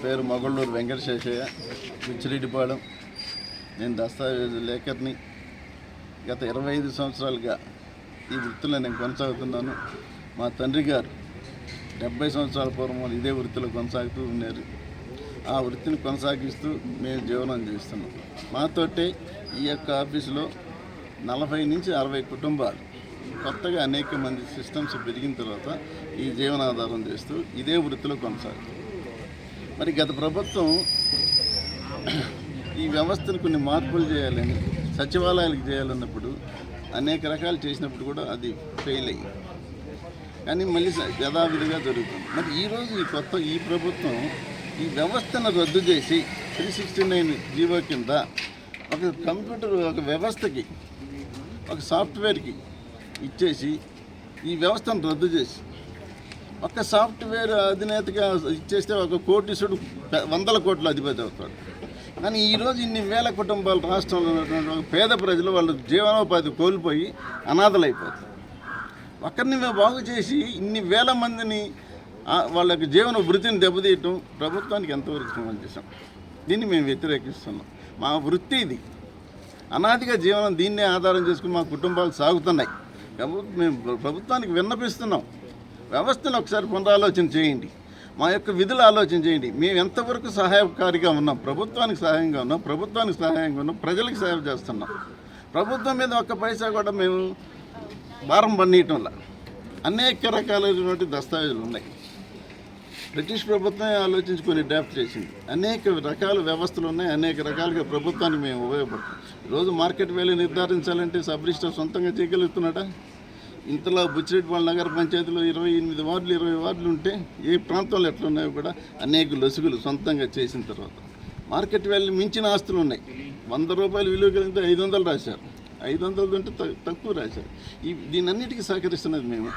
పేరు మొగళ్ళూరు వెంకటశేషయ్య, పిచ్చిరెడ్డిపాళెం. నేను దస్తావేజు లేఖర్ని. గత 25 సంవత్సరాలుగా ఈ వృత్తిలో నేను కొనసాగుతున్నాను. మా తండ్రి గారు 70 సంవత్సరాల పూర్వం ఇదే వృత్తిలో కొనసాగుతూ ఉన్నారు. ఆ వృత్తిని కొనసాగిస్తూ మేము జీవనం చేస్తున్నాం. మాతోటే ఈ యొక్క ఆఫీసులో 40 నుంచి 60 కుటుంబాలు కొత్తగా అనేక మంది సిస్టమ్స్ పెరిగిన తర్వాత ఈ జీవనాధారం చేస్తూ ఇదే వృత్తిలో కొనసాగుతుంది. మరి గత ప్రభుత్వం ఈ వ్యవస్థను కొన్ని మార్పులు చేయాలని, సచివాలయాలకు చేయాలన్నప్పుడు అనేక రకాలు చేసినప్పుడు కూడా అది ఫెయిల్ అయ్యింది. కానీ మళ్ళీ యథావిధిగా జరుగుతుంది. మరి ఈరోజు ఈ ప్రభుత్వం ఈ వ్యవస్థను రద్దు చేసి 369 జీవో కింద ఒక కంప్యూటర్, ఒక వ్యవస్థకి, ఒక సాఫ్ట్వేర్కి ఇచ్చేసి ఈ వ్యవస్థను రద్దు చేసి ఒక సాఫ్ట్వేర్ అధినేతగా ఇచ్చేస్తే ఒక కోటీసుడు 100 కోట్ల అధిపతి అవుతాడు. కానీ ఈరోజు ఇన్ని వేల కుటుంబాలు రాష్ట్రంలో ఉన్నటువంటి ఒక పేద ప్రజలు వాళ్ళు జీవనోపాధి కోల్పోయి అనాథలైపోతారు. ఒకరిని బాగు చేసి ఇన్ని వేల మందిని వాళ్ళకి జీవన వృత్తిని దెబ్బతీయటం ప్రభుత్వానికి ఎంతవరకు సమంజసం? దీన్ని మేము వ్యతిరేకిస్తున్నాం. మా వృత్తి ఇది, అనాదిగా జీవనం దీన్నే ఆధారం చేసుకుని మా కుటుంబాలు సాగుతున్నాయి. కాబట్టి మేము ప్రభుత్వానికి విన్నపిస్తున్నాం, వ్యవస్థను ఒకసారి పునరాలోచన చేయండి, మా యొక్క విధులు ఆలోచన చేయండి. మేము ఎంతవరకు సహాయకారిగా ఉన్నాం, ప్రభుత్వానికి సహాయంగా ఉన్నాం, ప్రజలకు సేవ చేస్తున్నాం. ప్రభుత్వం మీద ఒక్క పైసా కూడా మేము భారం పన్నీయటం వల్ల అనేక రకాలైనటువంటి దస్తావేజులు ఉన్నాయి. బ్రిటిష్ ప్రభుత్వమే ఆలోచించుకొని డ్రాఫ్ట్ చేసింది. అనేక రకాల వ్యవస్థలు ఉన్నాయి, అనేక రకాలుగా ప్రభుత్వానికి మేము ఉపయోగపడుతున్నాం. ఈరోజు మార్కెట్ వాల్యూ నిర్ధారించాలంటే సబ్ రిజిస్టర్ సొంతంగా చేయగలుగుతున్నాడా? ఇంతలో బుచ్చిరెడ్డిపాళెం నగర పంచాయతీలో 28 వార్డులు 20 వార్డులు ఉంటే ఏ ప్రాంతంలో ఎట్లున్నాయో కూడా అనేక లొసుగులు సొంతంగా చేసిన తర్వాత మార్కెట్ వాల్యూ మించిన ఆస్తులు ఉన్నాయి. 100 రూపాయలు విలువ కలిగితే 500 రాశారు, 500 ఉంటే తక్కువ రాశారు. దీనన్నిటికీ సహకరిస్తున్నది మేము.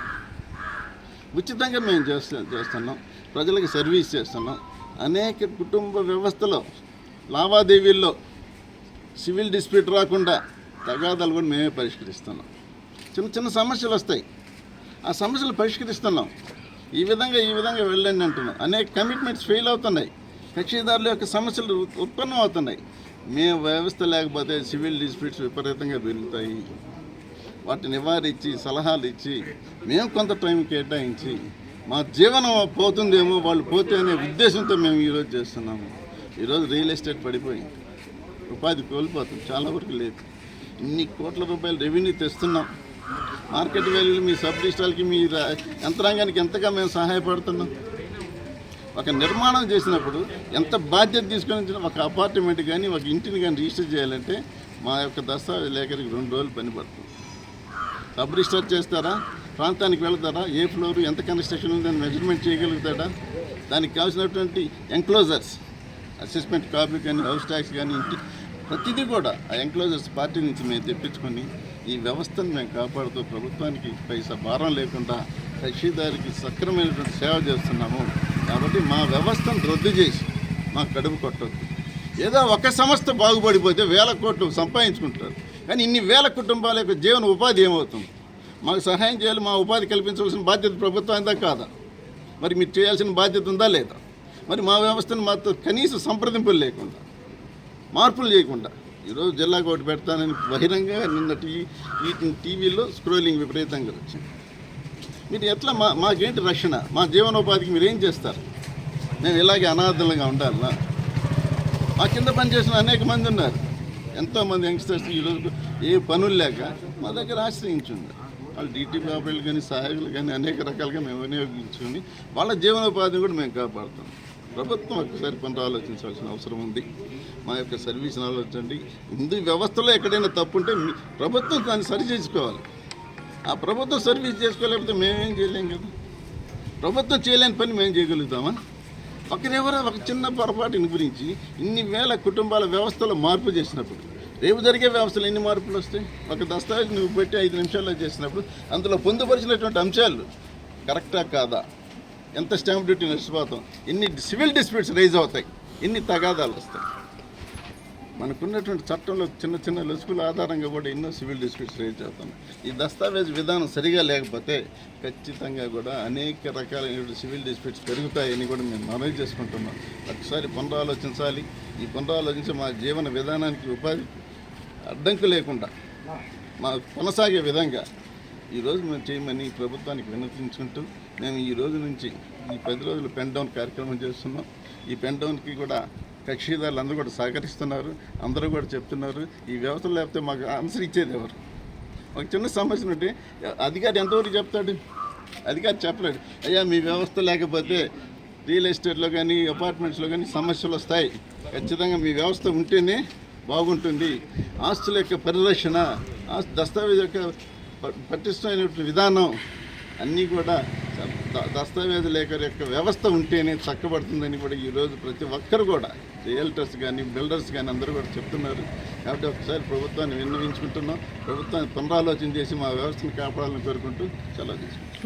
ఉచితంగా మేము చేస్తున్నాం, ప్రజలకు సర్వీస్ చేస్తున్నాం. అనేక కుటుంబ వ్యవస్థలో లావాదేవీల్లో సివిల్ డిస్ప్యూట్ రాకుండా తగాదాలు కూడా మేమే పరిష్కరిస్తున్నాం. చిన్న చిన్న సమస్యలు వస్తాయి, ఆ సమస్యలు పరిష్కరిస్తున్నాం. ఈ విధంగా వెళ్ళండి అంటున్నాం. అనేక కమిట్మెంట్స్ ఫెయిల్ అవుతున్నాయి, కక్షిదారుల యొక్క సమస్యలు ఉత్పన్నం అవుతున్నాయి. మేము వ్యవస్థ లేకపోతే సివిల్ డిస్ప్యూట్స్ విపరీతంగా పెరుగుతాయి. వాటిని నివారించి సలహాలు ఇచ్చి మేము కొంత టైం కేటాయించి మా జీవనం పోతుందేమో, వాళ్ళు పోతే అనే ఉద్దేశంతో మేము ఈరోజు చేస్తున్నాము. ఈరోజు రియల్ ఎస్టేట్ పడిపోయింది, ఉపాధి కోల్పోతుంది, చాలా వరకు లేదు. ఇన్ని కోట్ల రూపాయలు రెవెన్యూ తెస్తున్నాం. మార్కెట్ వాల్యూలు మీ సబ్ రిజిస్ట్రార్కి, మీ యంత్రాంగానికి ఎంతగా మేము సహాయపడుతున్నాం. ఒక నిర్మాణం చేసినప్పుడు ఎంత బాధ్యత తీసుకొని ఒక అపార్ట్మెంట్ కానీ ఒక ఇంటిని కానీ రిజిస్టర్ చేయాలంటే మా యొక్క దస్తావేజ్ లేఖరికి 2 రోజులు పని పడుతుంది. సబ్ రిజిస్టర్ చేస్తారా, ప్రాంతానికి వెళ్తారా, ఏ ఫ్లోర్ ఎంత కన్స్ట్రక్షన్ ఉందని మెజర్మెంట్ చేయగలుగుతాడా, దానికి కావాల్సినటువంటి ఎంక్లోజర్స్, అసెస్మెంట్ కాపీ కానీ, హౌస్ ట్యాక్స్ కానీ, ప్రతిదీ కూడా ఆ ఎంక్లోజర్స్ పార్టీ నుంచి మేము తెప్పించుకొని ఈ వ్యవస్థను మేము కాపాడుతూ ప్రభుత్వానికి పైసా భారం లేకుండా కక్షిదారికి సక్రమైనటువంటి సేవ చేస్తున్నాము. కాబట్టి మా వ్యవస్థను రద్దు చేసి మాకు కడుపు కొట్టద్దు. ఏదో ఒక సంస్థ బాగుపడిపోతే 1000 కోట్లు సంపాదించుకుంటారు, కానీ ఇన్ని వేల కుటుంబాల యొక్క జీవన ఉపాధి ఏమవుతుంది? మాకు సహాయం చేయాలి, మా ఉపాధి కల్పించవలసిన బాధ్యత ప్రభుత్వందా కాదా? మరి మీరు చేయాల్సిన బాధ్యత ఉందా లేదా? మరి మా వ్యవస్థను మాతో కనీస సంప్రదింపులు లేకుండా, మార్పులు చేయకుండా ఈరోజు జిల్లాకు ఒకటి పెడతానని బహిరంగ నిన్న టీవీలో స్క్రోలింగ్ విపరీతంగా వచ్చింది. మీరు ఎట్లా మాకేంటి రక్షణ? మా జీవనోపాధికి మీరు ఏం చేస్తారు? మేము ఇలాగే అనాథలుగా ఉండాలా? మా కింద పనిచేసిన అనేక మంది ఉన్నారు, ఎంతోమంది యంగ్స్టర్స్ ఈరోజు ఏ పనులు లేక మా దగ్గర ఆశ్రయించుంది. వాళ్ళు డీటీపీ ఆపరేటర్లు కానీ, సహాయకులు కానీ అనేక రకాలుగా మేము వినియోగించుకొని వాళ్ళ జీవనోపాధిని కూడా మేము కాపాడుతాం. ప్రభుత్వం ఒక్కసారి పునరాలోచించాల్సిన అవసరం ఉంది. మా యొక్క సర్వీస్ని ఆలోచించండి. హిందూ వ్యవస్థలో ఎక్కడైనా తప్పు ఉంటే ప్రభుత్వం దాన్ని సరి చేసుకోవాలి. ఆ ప్రభుత్వం సర్వీస్ చేసుకోలేకపోతే మేమేం చేయలేం కదా. ప్రభుత్వం చేయలేని పని మేము చేయగలుగుతామా? ఒకరెవరో ఒక చిన్న పొరపాటుని గురించి ఇన్ని వేల కుటుంబాల వ్యవస్థలో మార్పు చేసినప్పుడు రేపు జరిగే వ్యవస్థలో ఎన్ని మార్పులు వస్తాయి? ఒక దస్తావేజ్ నువ్వు పెట్టి 5 నిమిషాల్లో చేసినప్పుడు అందులో పొందుపరిచినటువంటి అంశాలు కరెక్టా కాదా, ఎంత స్టాంప్ డ్యూటీ నష్టపోతాం, ఎన్ని సివిల్ డిస్ప్యూట్స్ రైజ్ అవుతాయి, ఎన్ని తగాదాలు వస్తాయి. మనకున్నటువంటి చట్టంలో చిన్న చిన్న లొసుకుల ఆధారంగా కూడా ఎన్నో సివిల్ డిస్ప్యూట్స్ రేజ్ చేస్తాం. ఈ దస్తావేజ్ విధానం సరిగా లేకపోతే ఖచ్చితంగా కూడా అనేక రకాలైన సివిల్ డిస్ప్యూట్స్ పెరుగుతాయని కూడా మేము మనవి చేసుకుంటున్నాం. ఒకసారి పునరాలోచించాలి. ఈ పునరాలోచించి మా జీవన విధానానికి ఉపాధి అడ్డంకు లేకుండా మా కొనసాగే విధంగా ఈరోజు మేము చేయమని ప్రభుత్వానికి విన్నతించుకుంటూ మేము ఈ రోజు నుంచి ఈ 10 రోజులు పెన్ డౌన్ కార్యక్రమం చేస్తున్నాం. ఈ పెన్ డౌన్కి కూడా కక్షిదారులు అందరూ కూడా సహకరిస్తున్నారు. అందరూ కూడా చెప్తున్నారు ఈ వ్యవస్థ లేకపోతే మాకు ఆన్సర్ ఇచ్చేది ఎవరు. ఒక చిన్న సమస్య ఉంటే అధికారి ఎంతవరకు చెప్తాడు? అధికారి చెప్పలేడు. అయ్యా మీ వ్యవస్థ లేకపోతే రియల్ ఎస్టేట్లో కానీ అపార్ట్మెంట్స్లో కానీ సమస్యలు వస్తాయి. ఖచ్చితంగా మీ వ్యవస్థ ఉంటేనే బాగుంటుంది. ఆస్తుల యొక్క పరిరక్షణ, దస్తావేజ్ యొక్క పటిష్టమైన విధానం అన్నీ కూడా దస్తావేజు లేఖ యొక్క వ్యవస్థ ఉంటేనే చక్కబడుతుందని కూడా ఈరోజు ప్రతి ఒక్కరు కూడా రియల్టర్స్ కానీ బిల్డర్స్ కానీ అందరూ కూడా చెప్తున్నారు. కాబట్టి ఒకసారి ప్రభుత్వాన్ని విన్నవించుకుంటున్నాం. ప్రభుత్వాన్ని పునరాలోచన చేసి మా వ్యవస్థను కాపాడాలని కోరుకుంటూ సెలవు తీసుకుంటాం.